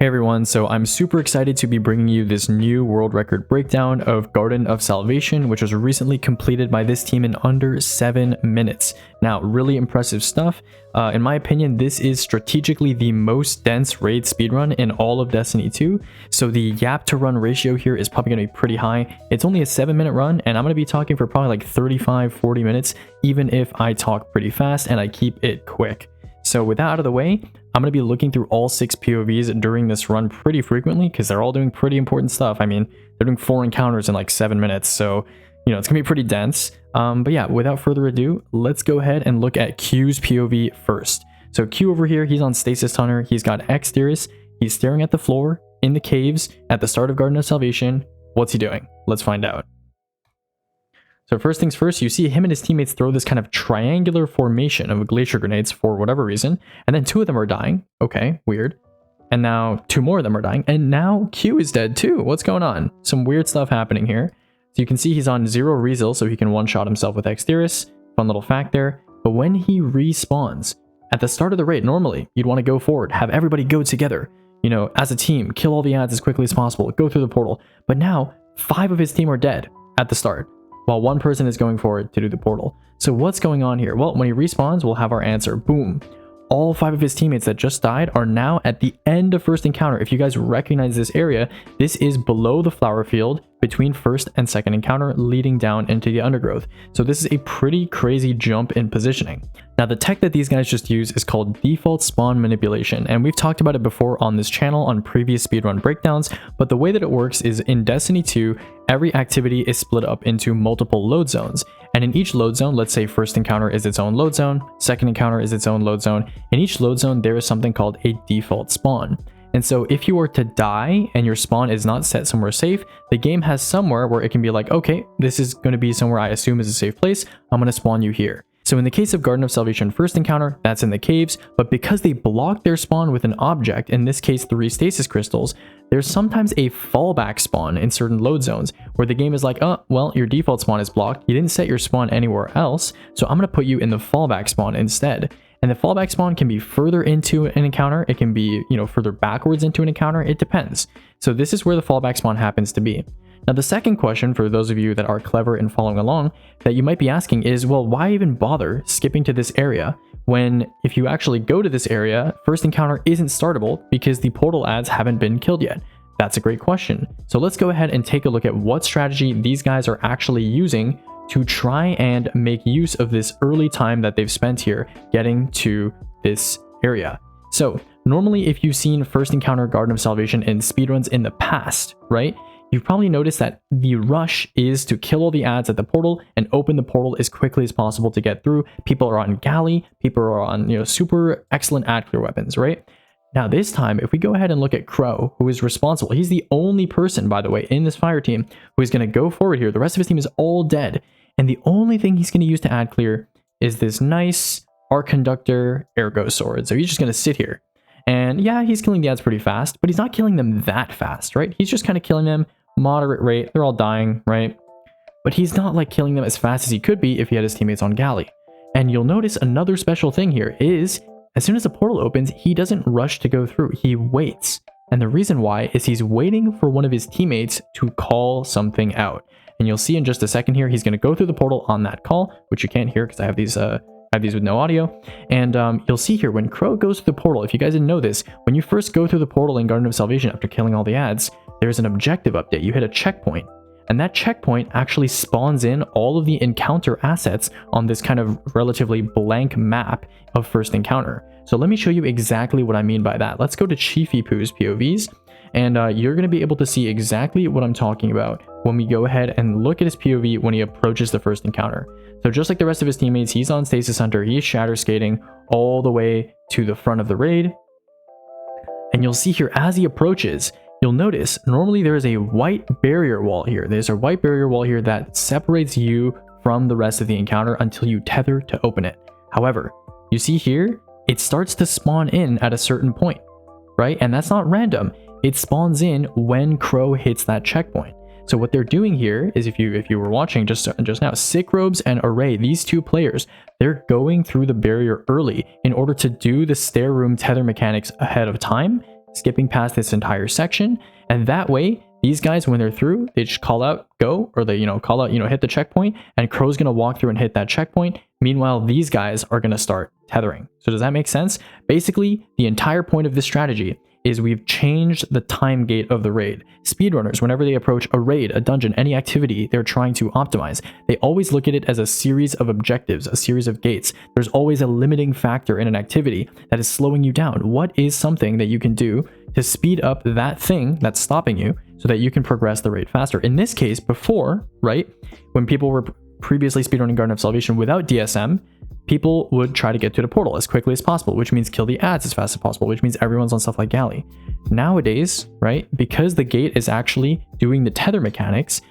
Hey everyone, so I'm super excited to be bringing you this new world record breakdown of Garden of Salvation, which was recently completed by this team in under 7 minutes. Now, really impressive stuff. In my opinion, this is strategically the most dense raid speedrun in all of Destiny 2, so the yap to run ratio here is probably going to be pretty high. It's only a 7-minute run, and I'm going to be talking for probably like 35-40 minutes, even if I talk pretty fast and I keep it quick. So with that out of the way, I'm going to be looking through all 6 POVs during this run pretty frequently because they're all doing pretty important stuff. I mean, they're doing 4 encounters in like 7 minutes, so, you know, it's going to be pretty dense. But yeah, without further ado, let's go ahead and look at Q's POV first. So Q over here, he's on Stasis Hunter, he's got Exterius, he's staring at the floor, in the caves, at the start of Garden of Salvation. What's he doing? Let's find out. So first things first, you see him and his teammates throw this kind of triangular formation of glacier grenades for whatever reason, and then 2 of them are dying. Okay, weird. And now 2 more of them are dying, and now Q is dead too. What's going on? Some weird stuff happening here. So you can see he's on 0 resil, so he can one-shot himself with Exterius. Fun little fact there. But when he respawns, at the start of the raid, normally you'd want to go forward, have everybody go together, you know, as a team, kill all the ads as quickly as possible, go through the portal. But now 5 of his team are dead at the start, while 1 person is going forward to do the portal. So what's going on here? Well, when he respawns, we'll have our answer. Boom. All 5 of his teammates that just died are now at the end of first encounter. If you guys recognize this area, this is below the flower field between first and second encounter, leading down into the undergrowth. So this is a pretty crazy jump in positioning. Now, the tech that these guys just use is called default spawn manipulation, and we've talked about it before on this channel on previous speedrun breakdowns, but the way that it works is in Destiny 2, every activity is split up into multiple load zones. And in each load zone, let's say first encounter is its own load zone, second encounter is its own load zone. In each load zone, there is something called a default spawn. And so if you were to die and your spawn is not set somewhere safe, the game has somewhere where it can be like, okay, this is going to be somewhere I assume is a safe place. I'm going to spawn you here. So in the case of Garden of Salvation first encounter, that's in the caves, but because they block their spawn with an object, in this case 3 stasis crystals, there's sometimes a fallback spawn in certain load zones where the game is like, oh, well, your default spawn is blocked. You didn't set your spawn anywhere else, so I'm going to put you in the fallback spawn instead. And the fallback spawn can be further into an encounter. It can be, you know, further backwards into an encounter. It depends. So this is where the fallback spawn happens to be. Now, the second question for those of you that are clever and following along that you might be asking is, well, why even bother skipping to this area when if you actually go to this area, first encounter isn't startable because the portal ads haven't been killed yet? That's a great question. So let's go ahead and take a look at what strategy these guys are actually using to try and make use of this early time that they've spent here getting to this area. So normally if you've seen first encounter Garden of Salvation in speedruns in the past, right? You've probably noticed that the rush is to kill all the ads at the portal and open the portal as quickly as possible to get through. People are on galley, people are on, you know, super excellent ad clear weapons, right? Now this time, if we go ahead and look at Crow, who is responsible, he's the only person, by the way, in this fire team who is going to go forward here. The rest of his team is all dead. And the only thing he's going to use to ad clear is this nice Arc Conductor Ergo sword. So he's just going to sit here. And yeah, he's killing the ads pretty fast, but he's not killing them that fast, right? He's just kind of killing them moderate rate. They're all dying, right? But he's not like killing them as fast as he could be if he had his teammates on galley. And you'll notice another special thing here is as soon as the portal opens, he doesn't rush to go through. He waits. And the reason why is he's waiting for one of his teammates to call something out. And you'll see in just a second here, he's going to go through the portal on that call, which you can't hear because I have these with no audio. And you'll see here when Crow goes through the portal, if you guys didn't know this, when you first go through the portal in Garden of Salvation after killing all the ads, there's an objective update. You hit a checkpoint. And that checkpoint actually spawns in all of the encounter assets on this kind of relatively blank map of first encounter. So let me show you exactly what I mean by that. Let's go to Chiefy Poo's POVs, and you're going to be able to see exactly what I'm talking about when we go ahead and look at his POV when he approaches the first encounter. So just like the rest of his teammates, he's on Stasis Hunter, he's shatter skating all the way to the front of the raid. And you'll see here as he approaches, you'll notice normally there is a white barrier wall here. There's a white barrier wall here that separates you from the rest of the encounter until you tether to open it. However, you see here, it starts to spawn in at a certain point, right? And that's not random. It spawns in when Crow hits that checkpoint. So what they're doing here is, if you were watching just now, Sick Robes and Array, these 2 players, they're going through the barrier early in order to do the stair room tether mechanics ahead of time skipping past this entire section. And that way, these guys, when they're through, they just call out go, or they, call out, hit the checkpoint, and Crow's going to walk through and hit that checkpoint. Meanwhile, these guys are going to start tethering. So does that make sense? Basically, the entire point of this strategy is we've changed the time gate of the raid. Speedrunners, whenever they approach a raid, a dungeon, any activity they're trying to optimize, they always look at it as a series of objectives, a series of gates. There's always a limiting factor in an activity that is slowing you down. What is something that you can do to speed up that thing that's stopping you so that you can progress the raid faster? In this case, before, right, when people were previously speedrunning Garden of Salvation without DSM, people would try to get to the portal as quickly as possible, which means kill the ads as fast as possible, which means everyone's on stuff like Galley. Nowadays, right, because the gate is actually doing the tether mechanics,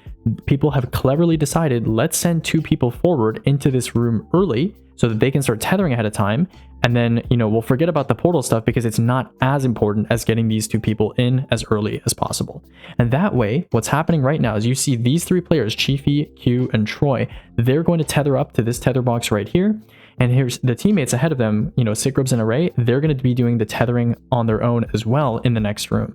people have cleverly decided, let's send 2 people forward into this room early so that they can start tethering ahead of time. And then, we'll forget about the portal stuff because it's not as important as getting these 2 people in as early as possible. And that way, what's happening right now is you see these 3 players, Chiefy, Q, and Troy, they're going to tether up to this tether box right here. And here's the teammates ahead of them, Sigrubs and Array, they're going to be doing the tethering on their own as well in the next room.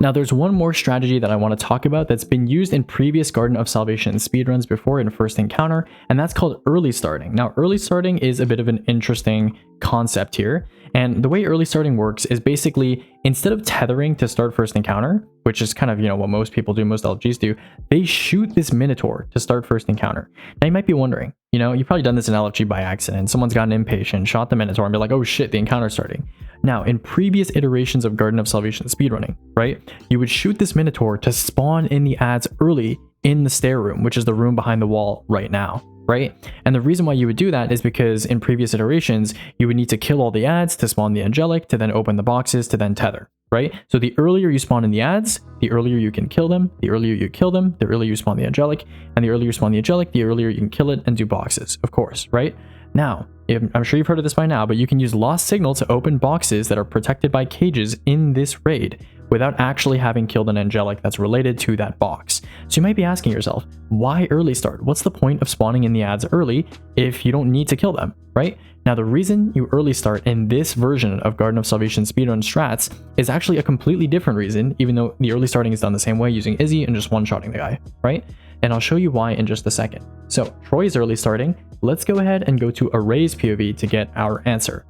Now, there's one more strategy that I want to talk about that's been used in previous Garden of Salvation speedruns before in First Encounter, and that's called early starting. Now, early starting is a bit of an interesting concept here, and the way early starting works is basically instead of tethering to start First Encounter, which is kind of, what most people do, most LGs do, they shoot this Minotaur to start First Encounter. Now, you might be wondering, you've probably done this in LFG by accident. Someone's gotten impatient, shot the Minotaur, and be like, oh shit, the encounter's starting. Now, in previous iterations of Garden of Salvation speedrunning, right, you would shoot this Minotaur to spawn in the ads early in the stair room, which is the room behind the wall right now, right? And the reason why you would do that is because in previous iterations, you would need to kill all the ads to spawn the angelic, to then open the boxes, to then tether, right? So the earlier you spawn in the ads, the earlier you can kill them, the earlier you kill them, the earlier you spawn the angelic, and the earlier you spawn the angelic, the earlier you can kill it and do boxes, of course, right? Now, I'm sure you've heard of this by now, but you can use Lost Signal to open boxes that are protected by cages in this raid without actually having killed an angelic that's related to that box. So you might be asking yourself, why early start? What's the point of spawning in the ads early if you don't need to kill them, right? Now, the reason you early start in this version of Garden of Salvation speedrun strats is actually a completely different reason, even though the early starting is done the same way using Izzy and just one-shotting the guy, right? And I'll show you why in just a second. So Troy's early starting. Let's go ahead and go to Array's POV to get our answer.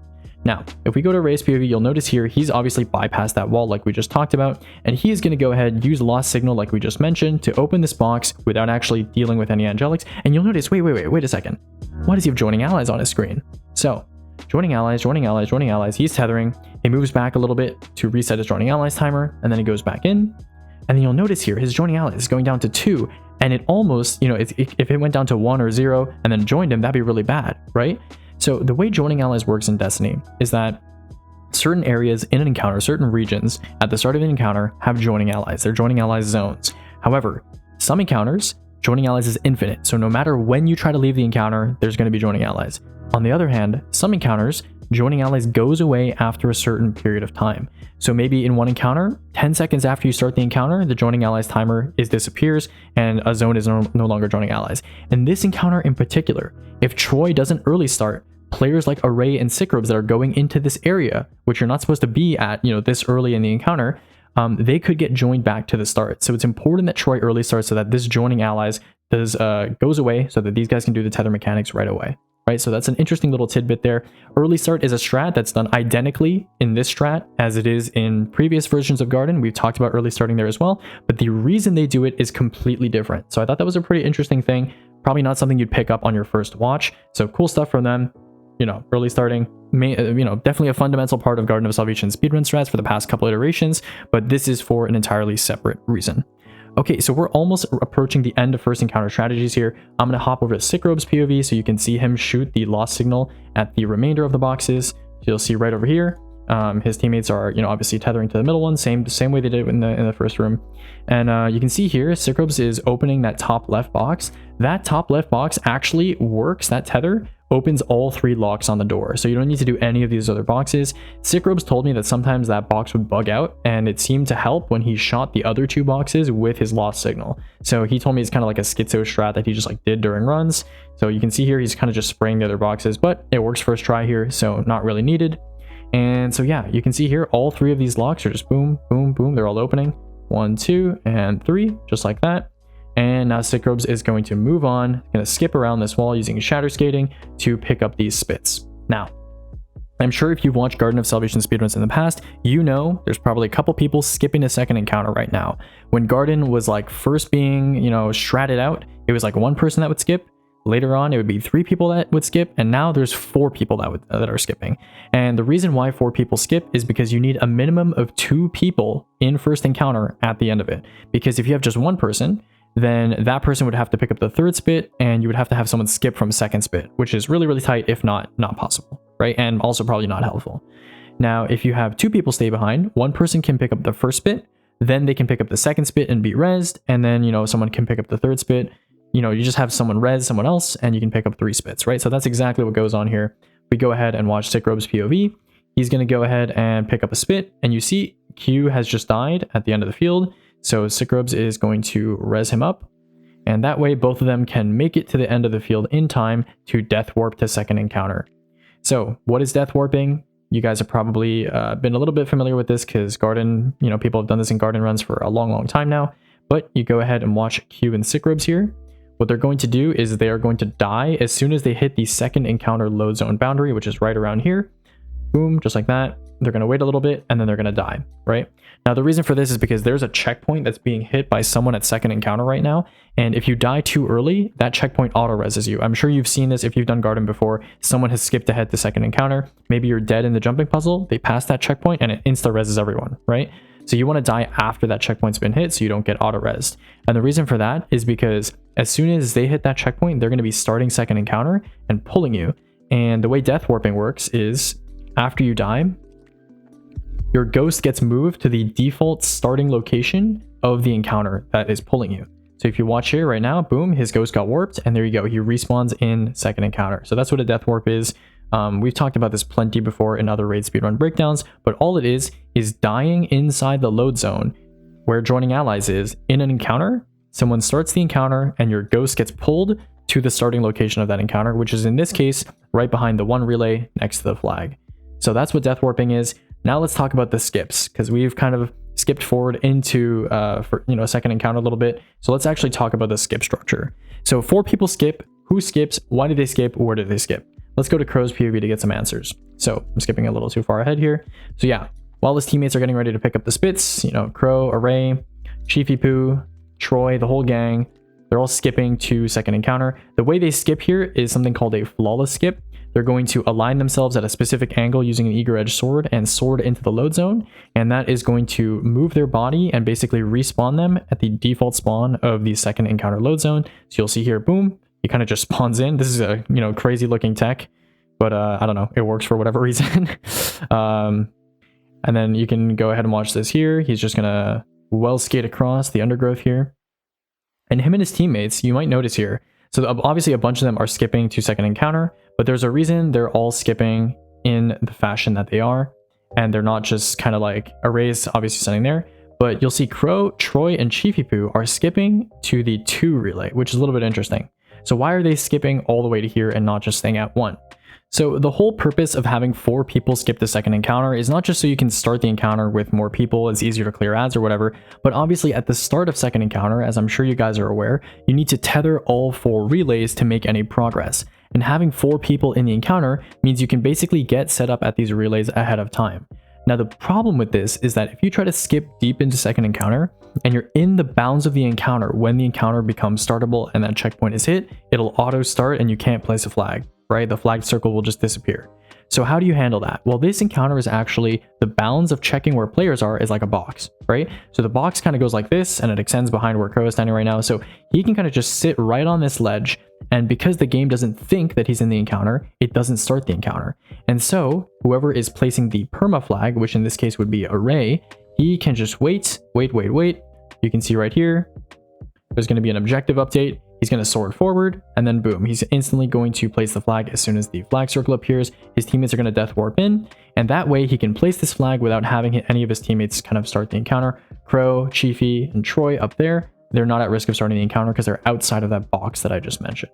Now, if we go to Array's POV, you'll notice here, he's obviously bypassed that wall like we just talked about, and he is going to go ahead and use Lost Signal like we just mentioned to open this box without actually dealing with any angelics. And you'll notice, wait a second. Why does he have joining allies on his screen? So, joining allies, he's tethering. He moves back a little bit to reset his joining allies timer, and then he goes back in. And then you'll notice here, his joining allies is going down to 2, and it almost, if it went down to 1 or 0 and then joined him, that'd be really bad, right? So the way joining allies works in Destiny is that certain areas in an encounter, certain regions at the start of an encounter have joining allies. They're joining allies zones. However, some encounters, joining allies is infinite. So no matter when you try to leave the encounter, there's going to be joining allies. On the other hand, some encounters, joining allies goes away after a certain period of time. So maybe in one encounter, 10 seconds after you start the encounter, the joining allies timer disappears and a zone is no longer joining allies. In this encounter in particular, if Troy doesn't early start, players like Array and Sikrobs that are going into this area, which you're not supposed to be at, this early in the encounter, they could get joined back to the start. So it's important that Troy early starts so that this joining allies goes away so that these guys can do the tether mechanics right away. Right, so that's an interesting little tidbit there. Early start is a strat that's done identically in this strat as it is in previous versions of Garden. We've talked about early starting there as well, but the reason they do it is completely different. So I thought that was a pretty interesting thing. Probably not something you'd pick up on your first watch. So cool stuff from them. Early starting, definitely a fundamental part of Garden of Salvation speedrun strats for the past couple iterations, but this is for an entirely separate reason. Okay, so we're almost approaching the end of first encounter strategies here. I'm going to hop over to Sikrob's POV so you can see him shoot the Lost Signal at the remainder of the boxes. You'll see right over here, his teammates are, obviously tethering to the middle one, same way they did in the first room. And you can see here, Sikrob's is opening that top left box. That top left box actually works, that tether opens all 3 locks on the door, so you don't need to do any of these other boxes. Sikrobs told me that sometimes that box would bug out, and it seemed to help when he shot the other 2 boxes with his Lost Signal. So he told me it's kind of like a schizo strat that he just did during runs. So you can see here he's kind of just spraying the other boxes, but it works first try here, so not really needed. And so yeah, you can see here all 3 of these locks are just boom, boom, boom. They're all opening. 1, 2, and 3, just like that. And now Sikrobes is going to move on, going to skip around this wall using shatter skating to pick up these spits. Now, I'm sure if you've watched Garden of Salvation speedruns in the past, you know there's probably a couple people skipping a second encounter right now. When Garden was like first being, shrouded out, it was like 1 person that would skip. Later on, it would be 3 people that would skip, and now there's 4 people that are skipping. And the reason why 4 people skip is because you need a minimum of 2 people in first encounter at the end of it. Because if you have just 1 person, then that person would have to pick up the 3rd spit, and you would have to have someone skip from 2nd spit, which is really, really tight, if not possible, right? And also probably not helpful. Now, if you have 2 people stay behind, 1 person can pick up the 1st spit, then they can pick up the 2nd spit and be rezzed, and then, someone can pick up the 3rd spit. You just have someone res someone else, and you can pick up 3 spits, right? So that's exactly what goes on here. We go ahead and watch Sikrobes POV. He's going to go ahead and pick up a spit, and you see Q has just died at the end of the field. So Sikrobes is going to res him up, and that way both of them can make it to the end of the field in time to death warp to second encounter. So what is death warping? You guys have probably been a little bit familiar with this because Garden, people have done this in Garden runs for a long, long time now. But you go ahead and watch Q and Sikrobes here. What they're going to do is they are going to die as soon as they hit the second encounter load zone boundary, which is right around here. Boom, just like that. They're going to wait a little bit, and then they're going to die, right? Now, the reason for this is because there's a checkpoint that's being hit by someone at second encounter right now, and if you die too early, that checkpoint auto-reses you. I'm sure you've seen this if you've done Garden before. Someone has skipped ahead to second encounter. Maybe you're dead in the jumping puzzle. They pass that checkpoint, and it insta-reses everyone, right? So you want to die after that checkpoint's been hit so you don't get auto-resed. And the reason for that is because as soon as they hit that checkpoint, they're going to be starting second encounter and pulling you. And the way death warping works is after you die, your ghost gets moved to the default starting location of the encounter that is pulling you. So if you watch here right now, boom, his ghost got warped, and there you go. He respawns in second encounter. So that's what a death warp is. We've talked about this plenty before in other raid speedrun breakdowns, but all it is dying inside the load zone where joining allies is in an encounter. Someone starts the encounter and your ghost gets pulled to the starting location of that encounter, which is in this case right behind the 1 relay next to the flag. So that's what death warping is. Now let's talk about the skips, because we've kind of skipped forward into a second encounter a little bit. So let's actually talk about the skip structure. So 4 people skip. Who skips? Why did they skip? Where did they skip? Let's go to Crow's POV to get some answers. So I'm skipping a little too far ahead here. So yeah, while his teammates are getting ready to pick up the spits, Crow, Array, Chiefy Poo, Troy, the whole gang, they're all skipping to second encounter. The way they skip here is something called a flawless skip. They're going to align themselves at a specific angle using an eager edge sword and sword into the load zone. And that is going to move their body and basically respawn them at the default spawn of the second encounter load zone. So you'll see here, boom, he kind of just spawns in. This is a, crazy looking tech, but I don't know, it works for whatever reason. And then you can go ahead and watch this here. He's just gonna well skate across the undergrowth here. And him and his teammates, you might notice here, so obviously a bunch of them are skipping to second encounter, but there's a reason they're all skipping in the fashion that they are. And they're not just kind of like Array's obviously standing there, but you'll see Crow, Troy, and Chiefy Poo are skipping to the 2 relay, which is a little bit interesting. So why are they skipping all the way to here and not just staying at 1? So the whole purpose of having 4 people skip the second encounter is not just so you can start the encounter with more people, it's easier to clear ads or whatever, but obviously at the start of second encounter, as I'm sure you guys are aware, you need to tether all 4 relays to make any progress. And having 4 people in the encounter means you can basically get set up at these relays ahead of time. Now the problem with this is that if you try to skip deep into second encounter and you're in the bounds of the encounter when the encounter becomes startable and that checkpoint is hit, it'll auto start and you can't place a flag, right? The flag circle will just disappear. So how do you handle that? Well, this encounter is actually the bounds of checking where players are is like a box, right? So the box kind of goes like this and it extends behind where Crow is standing right now. So he can kind of just sit right on this ledge. And because the game doesn't think that he's in the encounter, it doesn't start the encounter. And so whoever is placing the perma flag, which in this case would be Array, he can just wait. You can see right here, there's going to be an objective update. He's going to sword forward and then boom, he's instantly going to place the flag as soon as the flag circle appears. His teammates are going to death warp in, and that way he can place this flag without having any of his teammates kind of start the encounter. Crow, Chiefy, and Troy up there, they're not at risk of starting the encounter because they're outside of that box that I just mentioned.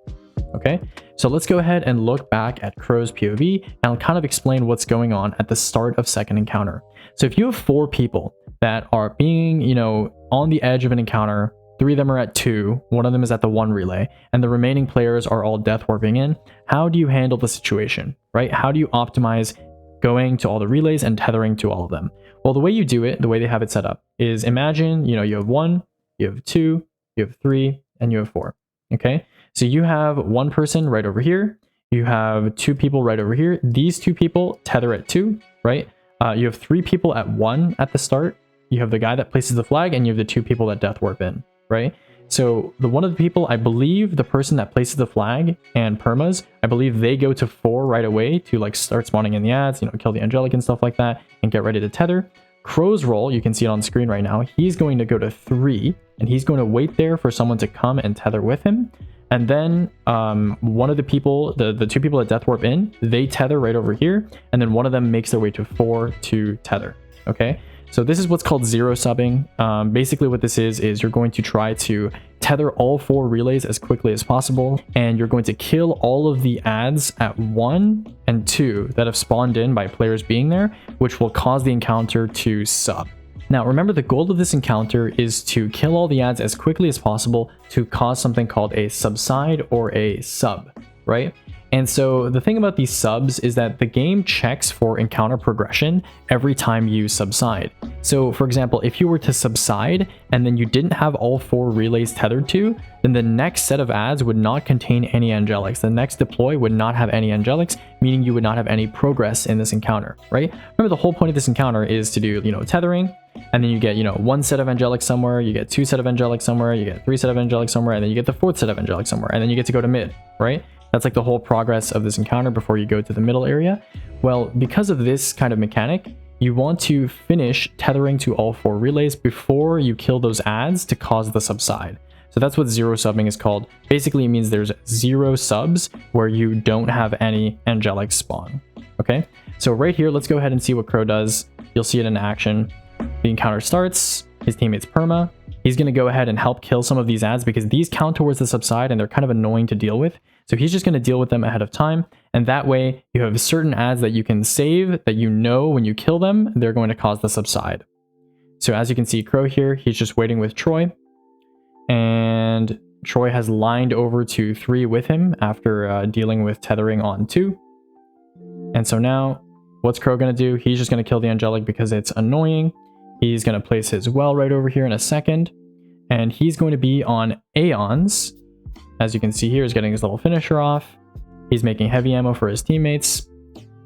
Okay, so let's go ahead and look back at Crow's POV, and I'll kind of explain what's going on at the start of second encounter. So if you have 4 people that are being, you know, on the edge of an encounter, 3 of them are at 2, 1 of them is at the 1 relay, and the remaining players are all death warping in, how do you handle the situation, right? How do you optimize going to all the relays and tethering to all of them? Well, the way you do it, the way they have it set up, is imagine, you know, you have 1, you have 2, you have 3, and you have 4. Okay, so you have 1 person right over here, you have 2 people right over here. These 2 people tether at 2, right? You have 3 people at 1 at the start. You have the guy that places the flag, and you have the 2 people that death warp in, right? So the one of the people, I believe the person that places the flag and permas, I believe they go to 4 right away to like start spawning in the ads, you know, kill the angelic and stuff like that, and get ready to tether. Crow's role, you can see it on screen right now, he's going to go to 3, and he's going to wait there for someone to come and tether with him. And then one of the people, the 2 people that death warp in, they tether right over here, and then one of them makes their way to 4 to tether. Okay, so this is what's called zero subbing. Basically what this is you're going to try to tether all 4 relays as quickly as possible, and you're going to kill all of the ads at 1 and 2 that have spawned in by players being there, which will cause the encounter to sub. Now remember, the goal of this encounter is to kill all the ads as quickly as possible to cause something called a subside or a sub, right? And so the thing about these subs is that the game checks for encounter progression every time you subside. So for example, if you were to subside and then you didn't have all 4 relays tethered to, then the next set of ads would not contain any angelics. The next deploy would not have any angelics, meaning you would not have any progress in this encounter, right? Remember, the whole point of this encounter is to do, you know, tethering, and then you get, you know, 1 set of angelic somewhere, you get 2 set of angelic somewhere, you get 3 set of angelic somewhere, and then you get the 4th set of angelic somewhere, and then you get to go to mid, right? That's like the whole progress of this encounter before you go to the middle area. Well, because of this kind of mechanic, you want to finish tethering to all 4 relays before you kill those ads to cause the subside. So that's what zero subbing is called. Basically, it means there's 0 subs where you don't have any angelic spawn. Okay, so right here, let's go ahead and see what Crow does. You'll see it in action. The encounter starts, his teammate's perma. He's going to go ahead and help kill some of these ads because these count towards the subside and they're kind of annoying to deal with. So he's just going to deal with them ahead of time. And that way you have certain ads that you can save that you know when you kill them, they're going to cause the subside. So as you can see, Crow here, he's just waiting with Troy. And Troy has lined over to 3 with him after dealing with tethering on 2. And so now what's Crow going to do? He's just going to kill the angelic because it's annoying. He's going to place his well right over here in a second. And he's going to be on Aeons. As you can see here, he's getting his little finisher off. He's making heavy ammo for his teammates.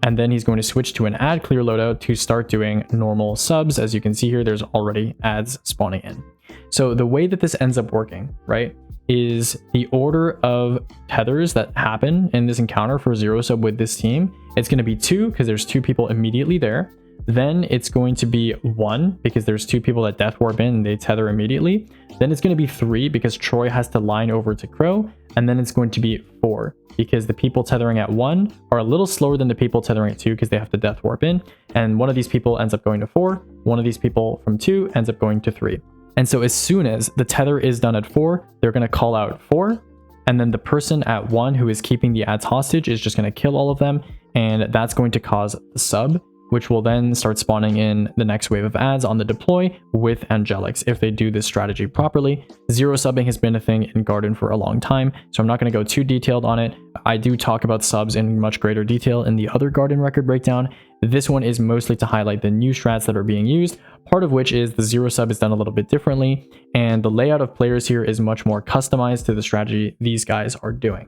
And then he's going to switch to an ad clear loadout to start doing normal subs. As you can see here, there's already ads spawning in. So the way that this ends up working, right, is the order of tethers that happen in this encounter for zero sub with this team. It's going to be 2 because there's 2 people immediately there. Then it's going to be 1 because there's 2 people that death warp in and they tether immediately. Then it's going to be 3 because Troy has to line over to Crow. And then it's going to be 4 because the people tethering at 1 are a little slower than the people tethering at 2 because they have to death warp in. And one of these people ends up going to 4. One of these people from 2 ends up going to 3. And so as soon as the tether is done at 4, they're going to call out 4. And then the person at 1 who is keeping the ads hostage is just going to kill all of them. And that's going to cause the sub, which will then start spawning in the next wave of ads on the deploy with angelics if they do this strategy properly. Zero subbing has been a thing in Garden for a long time, so I'm not going to go too detailed on it. I do talk about subs in much greater detail in the other Garden record breakdown. This one is mostly to highlight the new strats that are being used, part of which is the zero sub is done a little bit differently, and the layout of players here is much more customized to the strategy these guys are doing.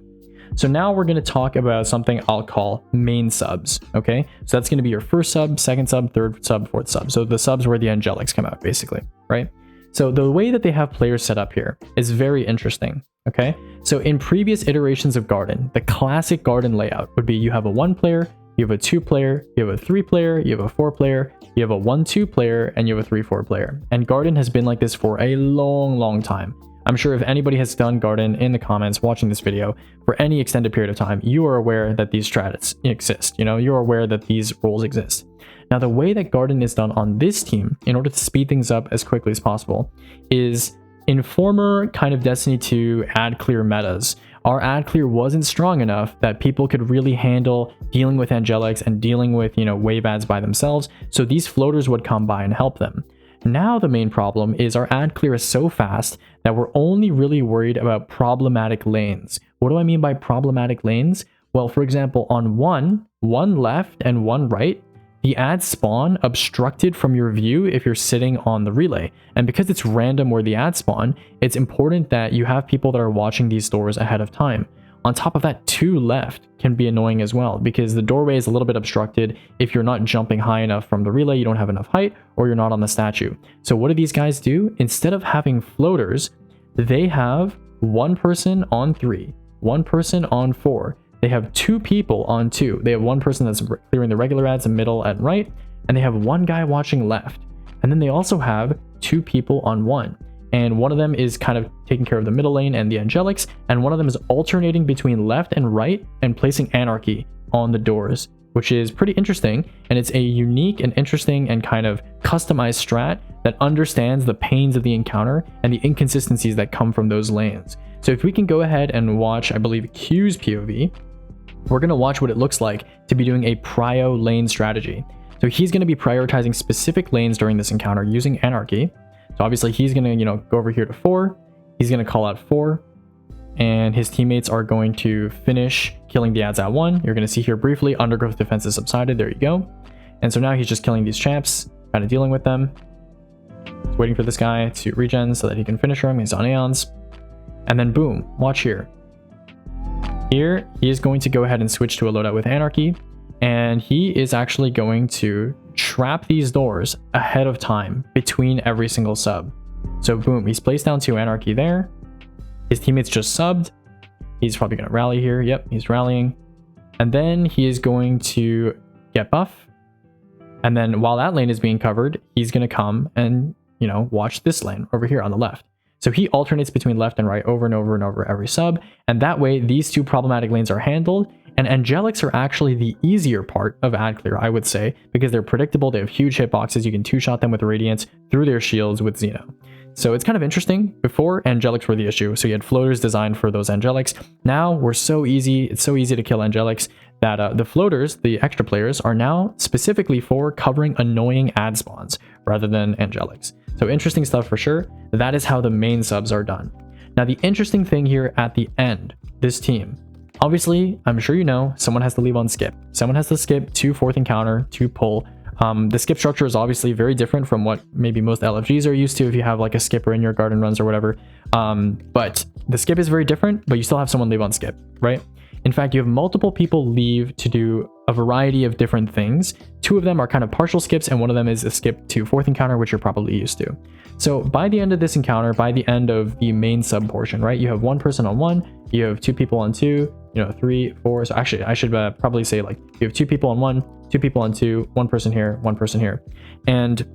So now we're going to talk about something I'll call main subs, okay? So that's going to be your first sub, second sub, third sub, fourth sub. So the subs where the angelics come out, basically, right? So the way that they have players set up here is very interesting, okay? So in previous iterations of Garden, the classic Garden layout would be you have a 1 player, you have a 2 player, you have a 3 player, you have a 4 player, you have a 1-2 player, and you have a 3-4 player. And Garden has been like this for a long time. I'm sure if anybody has done Garden in the comments watching this video for any extended period of time, you are aware that these strats exist. You know, you're aware that these roles exist. Now, the way that Garden is done on this team, in order to speed things up as quickly as possible, is in former kind of Destiny 2 ad clear metas, our ad clear wasn't strong enough that people could really handle dealing with angelics and dealing with, wave ads by themselves. So these floaters would come by and help them. Now the main problem is our ad clear is so fast that we're only really worried about problematic lanes. What do I mean by problematic lanes? Well, for example, on one left and one right, the ads spawn obstructed from your view if you're sitting on the relay. And because it's random where the ads spawn, it's important that you have people that are watching these doors ahead of time. On top of that, 2 left can be annoying as well, because the doorway is a little bit obstructed if you're not jumping high enough from the relay, you don't have enough height, or you're not on the statue. So what do these guys do? Instead of having floaters, they have 1 person on 3, 1 person on 4. They have 2 people on 2. They have 1 person that's clearing the regular ads in middle and right, and they have 1 guy watching left. And then they also have 2 people on 1. And one of them is kind of taking care of the middle lane and the angelics, and one of them is alternating between left and right and placing anarchy on the doors, which is pretty interesting. And it's a unique and interesting and kind of customized strat that understands the pains of the encounter and the inconsistencies that come from those lanes. So if we can go ahead and watch, I believe, Q's POV, we're going to watch what it looks like to be doing a prio lane strategy. So he's going to be prioritizing specific lanes during this encounter using anarchy. So obviously he's going to, go over here to 4. He's going to call out 4. And his teammates are going to finish killing the ads at 1. You're going to see here briefly, undergrowth defense is subsided. There you go. And so now he's just killing these champs, kind of dealing with them. He's waiting for this guy to regen so that he can finish him. He's on Aeons. And then boom, watch here. Here, he is going to go ahead and switch to a loadout with anarchy. And he is actually going to trap these doors ahead of time between every single sub. So boom, he's placed down 2 anarchy there. His teammates just subbed. He's probably going to rally here. Yep, he's rallying. And then he is going to get buff. And then while that lane is being covered, he's going to come and, watch this lane over here on the left. So he alternates between left and right over and over and over every sub. And that way, these 2 problematic lanes are handled. And angelics are actually the easier part of ad clear, I would say, because they're predictable. They have huge hitboxes. You can 2-shot them with radiance through their shields with Xeno. So it's kind of interesting. Before, angelics were the issue. So you had floaters designed for those angelics. Now we're so easy. It's so easy to kill angelics that the floaters, the extra players, are now specifically for covering annoying ad spawns rather than angelics. So interesting stuff for sure. That is how the main subs are done. Now the interesting thing here at the end, this team, obviously, I'm sure someone has to leave on skip. Someone has to skip to 4th encounter to pull. The skip structure is obviously very different from what maybe most LFGs are used to if you have like a skipper in your garden runs or whatever. But the skip is very different, but you still have someone leave on skip, right? In fact, you have multiple people leave to do a variety of different things. 2 of them are kind of partial skips, and one of them is a skip to 4th encounter, which you're probably used to. So by the end of this encounter, by the end of the main sub portion, right, you have 1 person on 1, you have 2 people on 2, 3, 4. So actually, I should probably say like you have 2 people on 1, 2 people on 2, 1 person here, 1 person here. And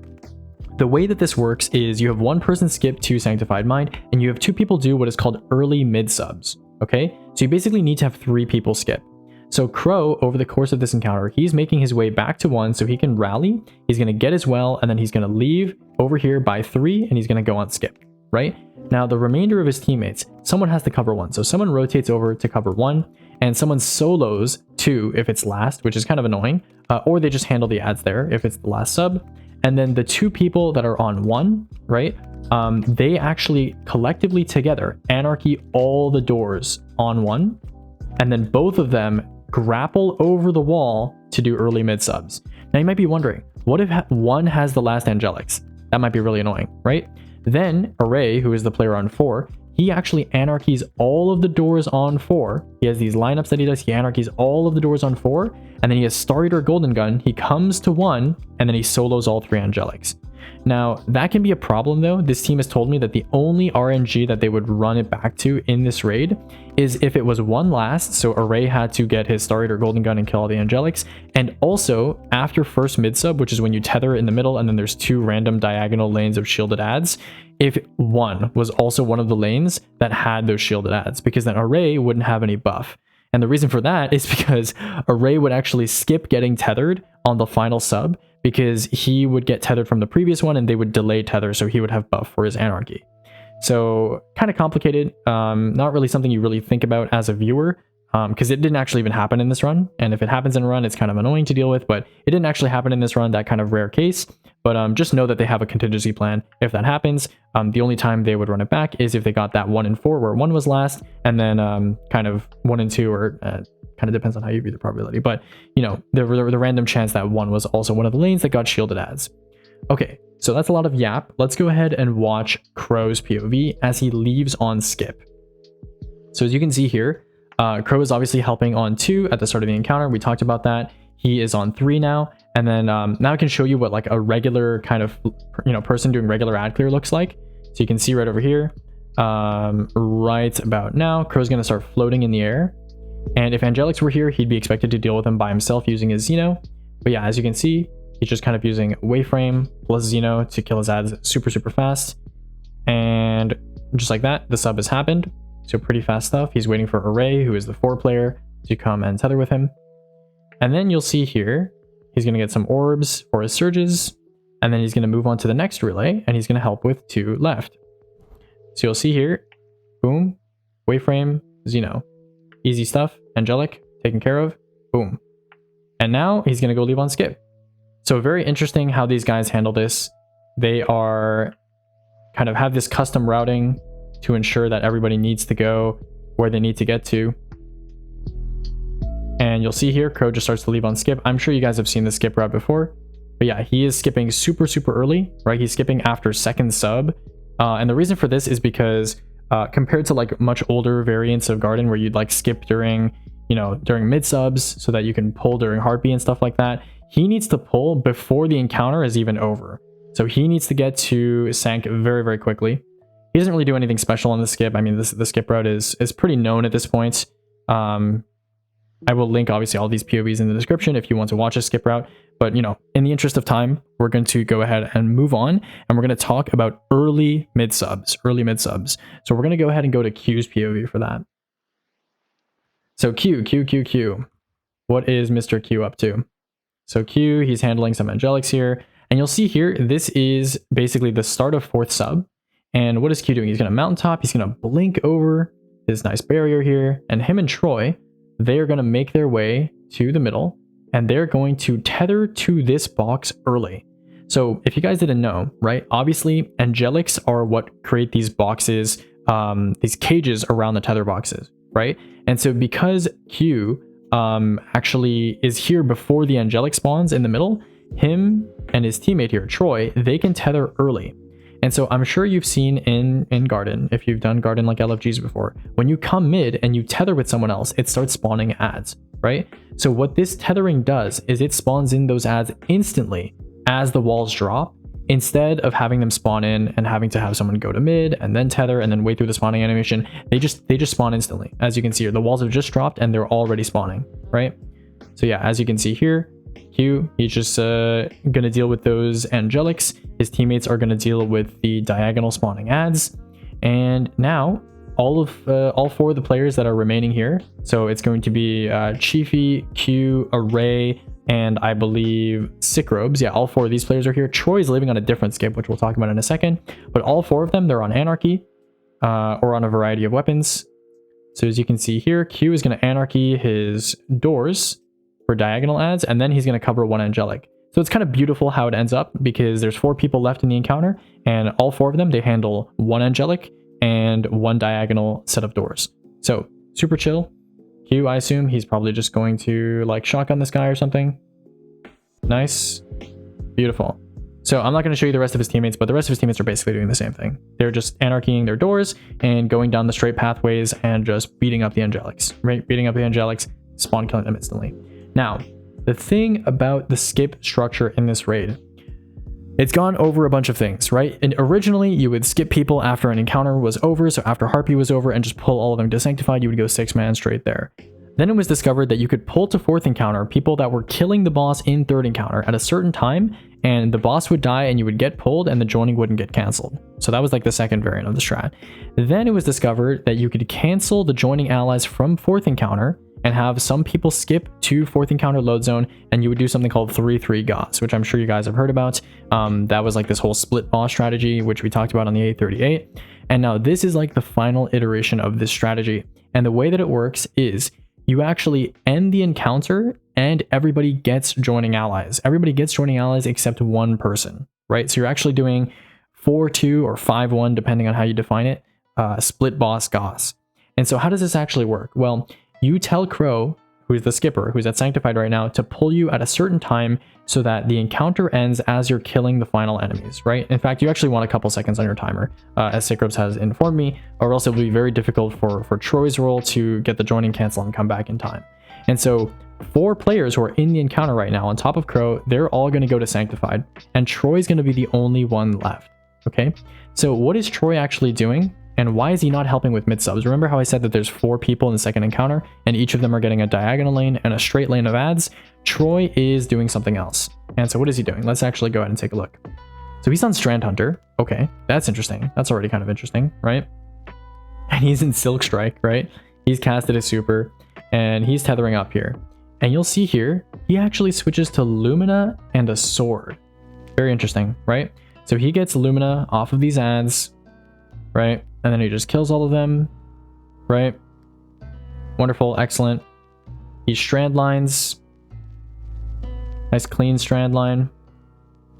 the way that this works is you have 1 person skip to Sanctified Mind, and you have 2 people do what is called early mid subs. Okay, so you basically need to have 3 people skip. So Crow, over the course of this encounter, he's making his way back to 1 so he can rally. He's going to get his well, and then he's going to leave over here by 3, and he's going to go on skip, right? Now, the remainder of his teammates, someone has to cover 1. So someone rotates over to cover 1, and someone solos 2 if it's last, which is kind of annoying, or they just handle the ads there if it's the last sub. And then the 2 people that are on 1, right? They actually collectively together anarchy all the doors on 1, and then both of them grapple over the wall to do early mid subs. Now you might be wondering, what if one has the last angelics? That might be really annoying, right? Then Array, who is the player on 4, he actually anarchies all of the doors on 4. He has these lineups that he does. He anarchies all of the doors on 4, and then he has Star Eater Golden Gun. He comes to 1, and then he solos all 3 angelics. Now, that can be a problem though. This team has told me that the only RNG that they would run it back to in this raid is if it was 1 last, so Array had to get his Star Eater Golden Gun and kill all the angelics, and also after first mid sub, which is when you tether in the middle and then there's 2 random diagonal lanes of shielded ads, if 1 was also one of the lanes that had those shielded ads, because then Array wouldn't have any buff. And the reason for that is because Array would actually skip getting tethered on the final sub, because he would get tethered from the previous one and they would delay tether, so he would have buff for his anarchy. So kind of complicated, not really something you really think about as a viewer, because it didn't actually even happen in this run. And if it happens in a run, it's kind of annoying to deal with, but it didn't actually happen in this run, that kind of rare case. But just know that they have a contingency plan if that happens. The only time they would run it back is if they got that 1 and 4 where 1 was last, and then kind of 1 and 2, or kind of depends on how you view the probability. But, you know, the random chance that 1 was also one of the lanes that got shielded ads. Okay, so that's a lot of yap. Let's go ahead and watch Crow's POV as he leaves on skip. So as you can see here, Crow is obviously helping on 2 at the start of the encounter. We talked about that. He is on 3 now. And then now I can show you what like a regular kind of, you know, person doing regular ad clear looks like. So you can see right over here, right about now, Crow's going to start floating in the air. And if Angelix were here, he'd be expected to deal with him by himself using his Xeno. But yeah, as you can see, he's just kind of using Wayframe plus Xeno to kill his ads super, super fast. And just like that, the sub has happened. So pretty fast stuff. He's waiting for Array, who is the 4 player, to come and tether with him. And then you'll see here, he's going to get some orbs for his surges. And then he's going to move on to the next relay, and he's going to help with 2 left. So you'll see here, boom, Wayframe, Xeno. Easy stuff. Angelic, taken care of. Boom. And now he's going to go leave on skip. So very interesting how these guys handle this. They are kind of have this custom routing to ensure that everybody needs to go where they need to get to. And you'll see here, Crow just starts to leave on skip. I'm sure you guys have seen the skip route before. But yeah, he is skipping super, super early, right? He's skipping after second sub. And the reason for this is because compared to like much older variants of Garden where you'd like skip during, you know, during mid subs so that you can pull during Harpy and stuff like that, he needs to pull before the encounter is even over. So he needs to get to Sank very, very quickly. He doesn't really do anything special on the skip. I mean, the skip route is pretty known at this point. I will link obviously all these POVs in the description if you want to watch a skip route. But, you know, in the interest of time, we're going to go ahead and move on, and we're going to talk about early mid subs. So we're going to go ahead and go to Q's POV for that. So Q. What is Mr. Q up to? So Q, he's handling some Angelics here, and you'll see here, this is basically the start of 4th sub. And what is Q doing? He's going to mountaintop, he's going to blink over this nice barrier here, and him and Troy, they are going to make their way to the middle, and they're going to tether to this box early. So if you guys didn't know, right, obviously Angelics are what create these boxes, these cages around the tether boxes, right? And so because Q actually is here before the Angelic spawns in the middle, him and his teammate here, Troy, they can tether early. And so I'm sure you've seen in Garden, if you've done Garden like LFGs before, when you come mid and you tether with someone else, it starts spawning ads, right? So what this tethering does is it spawns in those ads instantly as the walls drop, instead of having them spawn in and having to have someone go to mid and then tether and then wait through the spawning animation. They just spawn instantly. As you can see here, the walls have just dropped and they're already spawning, right? So yeah, as you can see here, Q, he's just gonna deal with those Angelics. His teammates are gonna deal with the diagonal spawning ads. And now all 4 of the players that are remaining here, so it's going to be Chiefy, Q, Array, and I believe Sick Robes. Yeah, all 4 of these players are here. Troy's living on a different skip, which we'll talk about in a second. But all 4 of them, they're on Anarchy or on a variety of weapons. So as you can see here, Q is going to Anarchy his doors for diagonal ads, and then he's going to cover 1 Angelic. So it's kind of beautiful how it ends up, because there's 4 people left in the encounter, and all 4 of them, they handle 1 Angelic and 1 diagonal set of doors. So super chill. Q, I assume he's probably just going to like shotgun this guy or something. Nice. Beautiful. So I'm not going to show you the rest of his teammates, but the rest of his teammates are basically doing the same thing. They're just anarchying their doors and going down the straight pathways and just beating up the Angelics, right? Beating up the Angelics, spawn killing them instantly. Now, the thing about the skip structure in this raid, it's gone over a bunch of things, right? And originally you would skip people after an encounter was over. So after Harpy was over and just pull all of them to Sanctified, you would go 6-man straight there. Then it was discovered that you could pull to 4th encounter people that were killing the boss in 3rd encounter at a certain time, and the boss would die and you would get pulled and the joining wouldn't get canceled. So that was like the second variant of the strat. Then it was discovered that you could cancel the joining allies from 4th encounter and have some people skip to 4th encounter load zone, and you would do something called 3-3 Goss, which I'm sure you guys have heard about. That was like this whole split boss strategy, which we talked about on the 838. And now this is like the final iteration of this strategy. And the way that it works is you actually end the encounter and everybody gets joining allies. Everybody gets joining allies except one person, right? So you're actually doing 4-2 or 5-1, depending on how you define it, split boss Goss. And so how does this actually work? Well, you tell Crow, who's the skipper, who's at Sanctified right now, to pull you at a certain time so that the encounter ends as you're killing the final enemies, right? In fact, you actually want a couple seconds on your timer, as Sickrobs has informed me, or else it'll be very difficult for Troy's role to get the joining cancel and come back in time. And so 4 players who are in the encounter right now, on top of Crow, they're all going to go to Sanctified, and Troy's going to be the only one left, okay? So what is Troy actually doing? And why is he not helping with mid-subs? Remember how I said that there's 4 people in the second encounter, and each of them are getting a diagonal lane and a straight lane of ads? Troy is doing something else. And so what is he doing? Let's actually go ahead and take a look. So he's on Strand Hunter. Okay, that's interesting. That's already kind of interesting, right? And he's in Silk Strike, right? He's casted a super, and he's tethering up here. And you'll see here, he actually switches to Lumina and a sword. Very interesting, right? So he gets Lumina off of these ads, right? And then he just kills all of them, right? Wonderful, excellent. He strand lines. Nice clean strand line.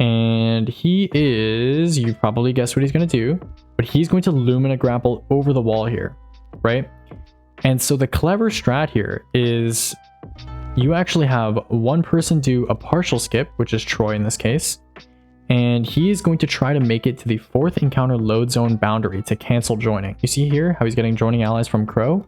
And he is, you probably guessed what he's going to do, but he's going to Lumina grapple over the wall here, right? And so the clever strat here is you actually have one person do a partial skip, which is Troy in this case, and he is going to try to make it to the 4th encounter load zone boundary to cancel joining. You see here how he's getting joining allies from Crow?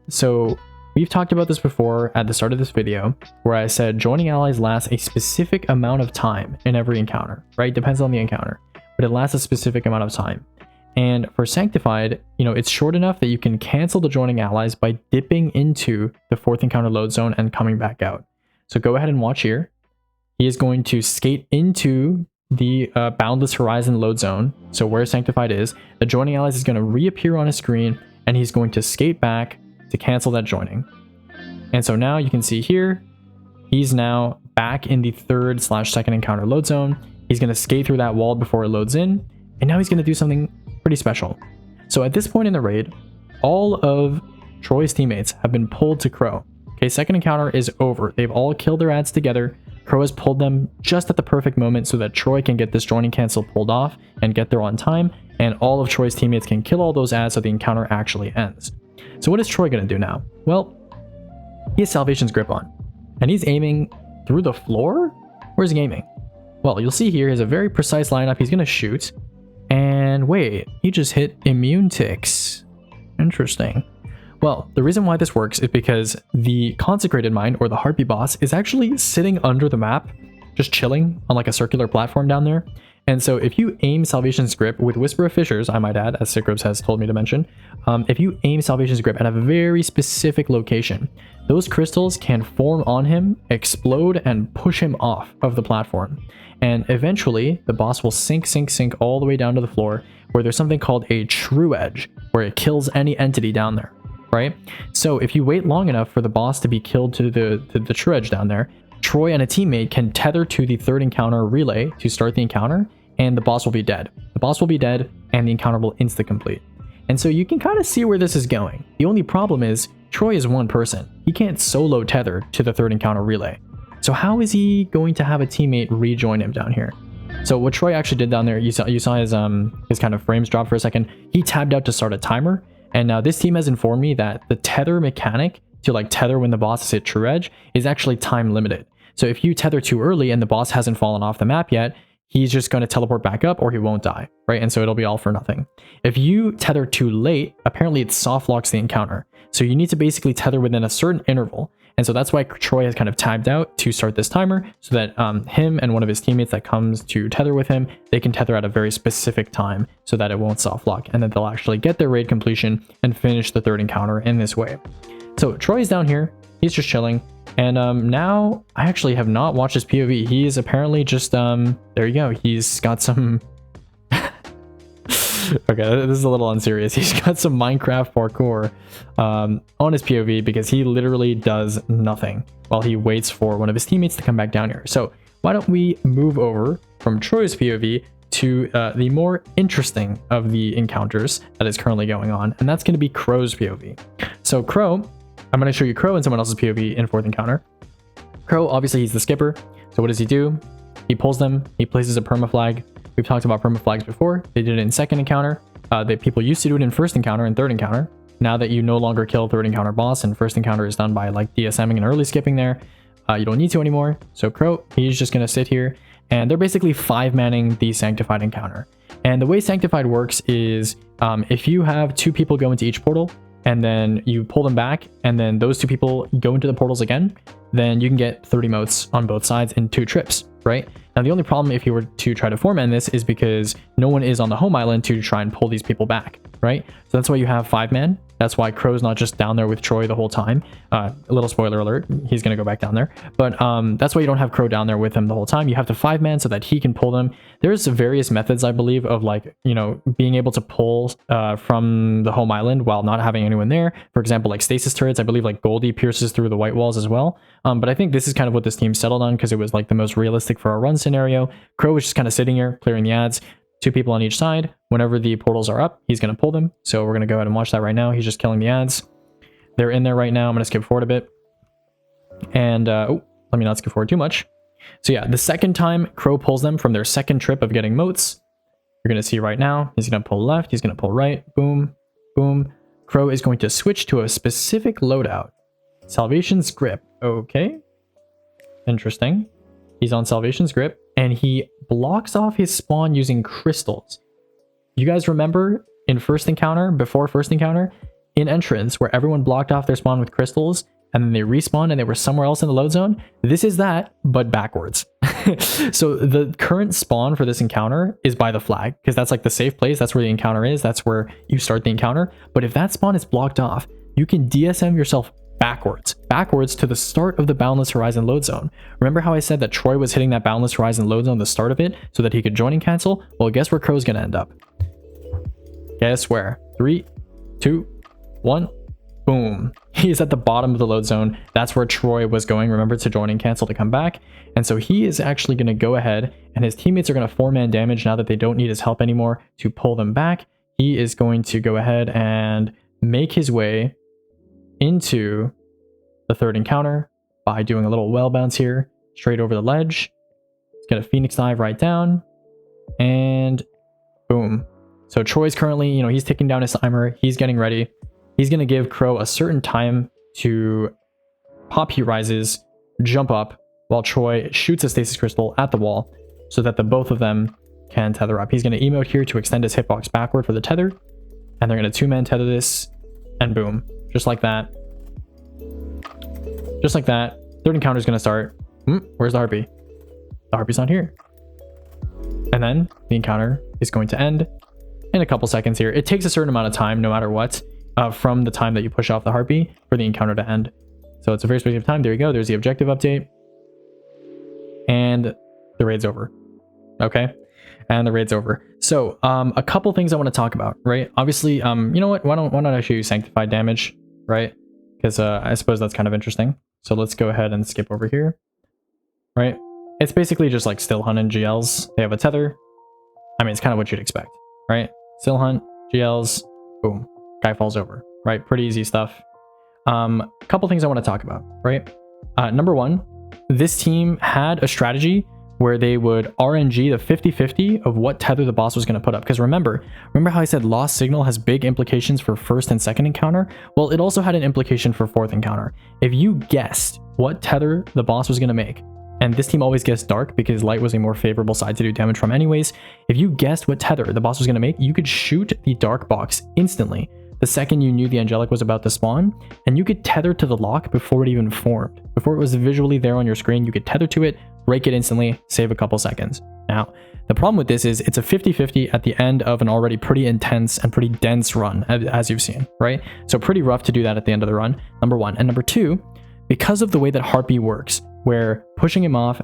So we've talked about this before at the start of this video, where I said joining allies lasts a specific amount of time in every encounter, right? Depends on the encounter, but it lasts a specific amount of time. And for Sanctified, you know, it's short enough that you can cancel the joining allies by dipping into the 4th encounter load zone and coming back out. So go ahead and watch here. He is going to skate into the Boundless Horizon load zone. So where Sanctified is, the joining allies is going to reappear on his screen, and he's going to skate back to cancel that joining. And so now you can see here, he's now back in the 3rd/2nd encounter load zone. He's going to skate through that wall before it loads in, and now he's going to do something pretty special. So at this point in the raid, all of Troy's teammates have been pulled to Crow. Okay, second encounter is over. They've all killed their ads together. Crow has pulled them just at the perfect moment so that Troy can get this joining cancel pulled off and get there on time, and all of Troy's teammates can kill all those ads so the encounter actually ends. So what is Troy going to do now? Well, he has Salvation's Grip on, and he's aiming through the floor? Where's he aiming? Well, you'll see here he has a very precise lineup. He's going to shoot, and wait, he just hit immune ticks. Interesting. Well, the reason why this works is because the Consecrated Mind, or the Harpy boss, is actually sitting under the map, just chilling on like a circular platform down there. And so if you aim Salvation's Grip with Whisper of Fissures, I might add, as Sickrobs has told me to mention, if you aim Salvation's Grip at a very specific location, those crystals can form on him, explode, and push him off of the platform. And eventually, the boss will sink all the way down to the floor, where there's something called a True Edge, where it kills any entity down there. Right? So if you wait long enough for the boss to be killed to the True Edge down there, Troy and a teammate can tether to the 3rd encounter relay to start the encounter, and the boss will be dead. The boss will be dead, and the encounter will insta-complete. And so you can kind of see where this is going. The only problem is, Troy is one person. He can't solo tether to the 3rd encounter relay. So how is he going to have a teammate rejoin him down here? So what Troy actually did down there, you saw his kind of frames drop for a second. He tabbed out to start a timer. And now this team has informed me that the tether mechanic to like tether when the boss is hit True Edge is actually time limited. So if you tether too early and the boss hasn't fallen off the map yet, he's just going to teleport back up or he won't die, right? And so it'll be all for nothing. If you tether too late, apparently it soft locks the encounter. So you need to basically tether within a certain interval. And so that's why Troy has kind of tabbed out to start this timer so that him and one of his teammates that comes to tether with him, they can tether at a very specific time so that it won't soft lock, and then they'll actually get their raid completion and finish the 3rd encounter in this way. So Troy's down here, he's just chilling, and now I actually have not watched his POV. He is apparently just, there you go, he's got some... Okay, this is a little unserious. He's got some Minecraft parkour on his POV because he literally does nothing while he waits for one of his teammates to come back down here. So why don't we move over from Troy's POV to the more interesting of the encounters that is currently going on, and that's going to be Crow's POV. So Crow, I'm going to show you Crow and someone else's POV in fourth encounter. Crow, obviously he's the skipper. So what does he do? He pulls them, he places a permaflag. We've talked about permaflags before. They did it in second encounter. People used to do it in first encounter and third encounter. Now that you no longer kill third encounter boss and first encounter is done by like DSMing and early skipping there, you don't need to anymore. So Crow, he's just going to sit here, and they're basically 5-manning the Sanctified encounter. And the way Sanctified works is if you have 2 people go into each portal and then you pull them back and then those 2 people go into the portals again, then you can get 30 motes on both sides in 2 trips, right? Now the only problem if you were to try to 4-man this is because no one is on the home island to try and pull these people back, right? So that's why you have 5-man. That's why Crow's not just down there with Troy the whole time. A little spoiler alert, he's going to go back down there. But that's why you don't have Crow down there with him the whole time. You have the 5-man so that he can pull them. There's various methods, I believe, of like, you know, being able to pull from the home island while not having anyone there. For example, like stasis turrets, I believe like Goldie pierces through the white walls as well. But I think this is kind of what this team settled on because it was like the most realistic for a run scenario. Crow was just kind of sitting here, clearing the ads. 2 people on each side. Whenever the portals are up, he's going to pull them. So we're going to go ahead and watch that right now. He's just killing the ads. They're in there right now. I'm going to skip forward a bit. And, let me not skip forward too much. So yeah, the second time Crow pulls them from their second trip of getting motes, you're going to see right now, he's going to pull left, he's going to pull right, boom, boom. Crow is going to switch to a specific loadout. Salvation's Grip. Okay. Interesting. He's on Salvation's Grip, and he blocks off his spawn using crystals. You guys remember in first encounter, before first encounter, in entrance, where everyone blocked off their spawn with crystals, and then they respawned and they were somewhere else in the load zone? This is that, but backwards. So the current spawn for this encounter is by the flag, because that's like the safe place. That's where the encounter is. That's where you start the encounter. But if that spawn is blocked off, you can DSM yourself backwards to the start of the Boundless Horizon load zone. Remember how I said that Troy was hitting that Boundless Horizon load zone, the start of it, so that he could join and cancel? Well, guess where Crow's gonna end up? Guess where? 3, 2, 1, boom. He is at the bottom of the load zone. That's where Troy was going, remember, to join and cancel to come back. And so he is actually gonna go ahead, and his teammates are gonna 4-man damage now that they don't need his help anymore to pull them back. He is going to go ahead and make his way into the third encounter by doing a little well bounce here, straight over the ledge. He's got a Phoenix dive right down, and boom. So Troy's currently, you know, he's ticking down his timer. He's getting ready. He's going to give Crow a certain time to pop Heat Rises, jump up, while Troy shoots a Stasis Crystal at the wall so that the both of them can tether up. He's going to emote here to extend his hitbox backward for the tether, and they're going to 2-man tether this, and boom. Just like that. Just like that. Third encounter is going to start. Where's the Harpy? The Harpy's not here. And then the encounter is going to end in a couple seconds here. It takes a certain amount of time, no matter what, from the time that you push off the Harpy for the encounter to end. So it's a very specific time. There you go. There's the objective update. And the raid's over. Okay. And the raid's over. So a couple things I want to talk about, right? Obviously, you know what? Why don't I show you Sanctified damage, right? Because I suppose that's kind of interesting. So let's go ahead and skip over here, right? It's basically just like still hunt and GLs. They have a tether. I mean, it's kind of what you'd expect, right? Still hunt, GLs, boom, guy falls over, right? Pretty easy stuff. A couple things I want to talk about, right? Number one, this team had a strategy where they would RNG the 50-50 of what tether the boss was going to put up. Because remember how I said lost signal has big implications for first and second encounter? Well, it also had an implication for fourth encounter. If you guessed what tether the boss was going to make, and this team always guessed dark because light was a more favorable side to do damage from anyways, if you guessed what tether the boss was going to make, you could shoot the dark box instantly the second you knew the angelic was about to spawn, and you could tether to the lock before it even formed. Before it was visually there on your screen, you could tether to it, break it instantly, save a couple seconds. Now, the problem with this is it's a 50-50 at the end of an already pretty intense and pretty dense run, as you've seen, right? So pretty rough to do that at the end of the run, number one. And number two, because of the way that Harpy works, where pushing him off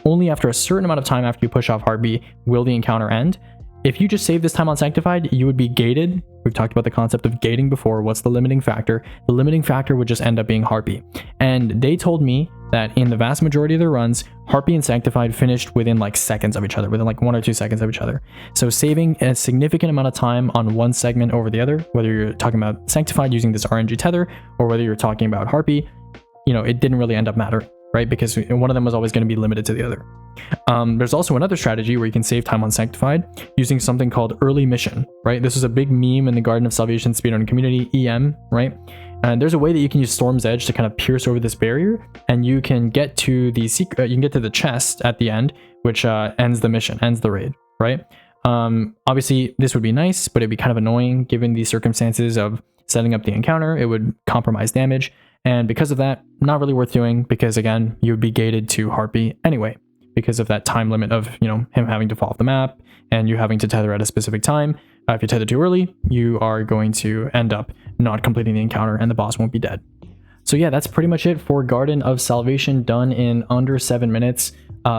only after a certain amount of time after you push off Harpy will the encounter end. If you just save this time on Sanctified, you would be gated. We've talked about the concept of gating before. What's the limiting factor? The limiting factor would just end up being Harpy. And they told me that in the vast majority of their runs, Harpy and Sanctified finished within like seconds of each other, within like 1 or 2 seconds of each other. So saving a significant amount of time on one segment over the other, whether you're talking about Sanctified using this RNG tether, or whether you're talking about Harpy, you know, it didn't really end up mattering, right? Because one of them was always going to be limited to the other. There's also another strategy where you can save time on Sanctified using something called early mission, right? This is a big meme in the Garden of Salvation speedrun community, EM, right? And there's a way that you can use Storm's Edge to kind of pierce over this barrier, and you can get to the secret, you can get to the chest at the end, which ends the mission, ends the raid, right? Obviously this would be nice, but it'd be kind of annoying given the circumstances of setting up the encounter. It would compromise damage, and because of that, not really worth doing, because again, you would be gated to Harpy anyway, because of that time limit of, you know, him having to fall off the map and you having to tether at a specific time. If you tether too early, you are going to end up not completing the encounter and the boss won't be dead. So yeah, that's pretty much it for Garden of Salvation, done in under 7 minutes.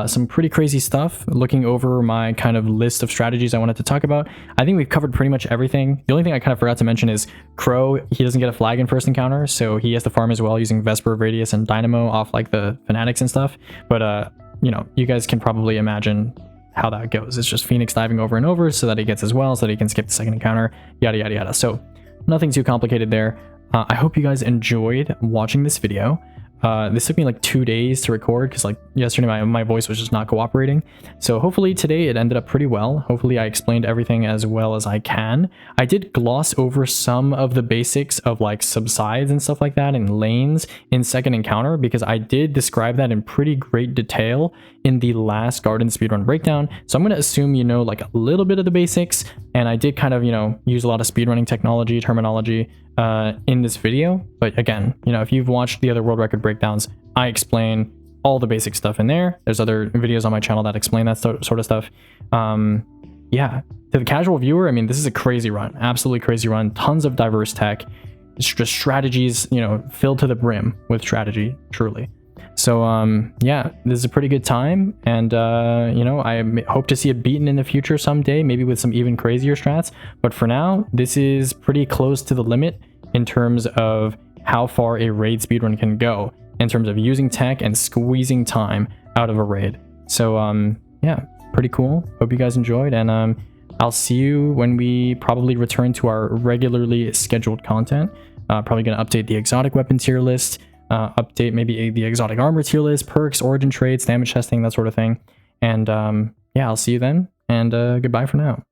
Some pretty crazy stuff. Looking over my kind of list of strategies I wanted to talk about, I think we've covered pretty much everything. The only thing I kind of forgot to mention is Crow, he doesn't get a flag in first encounter, so he has to farm as well using Vesper, Radius, and Dynamo off like the Fanatics and stuff. But you know, you guys can probably imagine how that goes. It's just Phoenix diving over and over so that he gets as well, so that he can skip the second encounter, yada yada yada. So nothing too complicated there. I hope you guys enjoyed watching this video. This took me like 2 days to record because like yesterday my voice was just not cooperating. So hopefully today it ended up pretty well. Hopefully I explained everything as well as I can. I did gloss over some of the basics of like subsides and stuff like that and lanes in second encounter, because I did describe that in pretty great detail in the last Garden speedrun breakdown. So I'm going to assume you know like a little bit of the basics, and I did kind of, you know, use a lot of speedrunning technology, terminology in this video. But again, you know, if you've watched the other world record breakdowns, I explain all the basic stuff in there. There's other videos on my channel that explain that sort of stuff. Yeah, to the casual viewer, I mean, this is a crazy run, absolutely crazy run, tons of diverse tech. It's just strategies, you know, filled to the brim with strategy, truly. So yeah, this is a pretty good time, and you know, I hope to see it beaten in the future someday, maybe with some even crazier strats. But for now, this is pretty close to the limit in terms of how far a raid speedrun can go in terms of using tech and squeezing time out of a raid. So yeah, pretty cool. Hope you guys enjoyed, and I'll see you when we probably return to our regularly scheduled content. Probably going to update the exotic weapon tier list, update maybe the exotic armor tier list, perks, origin traits, damage testing, that sort of thing. And yeah, I'll see you then, and goodbye for now.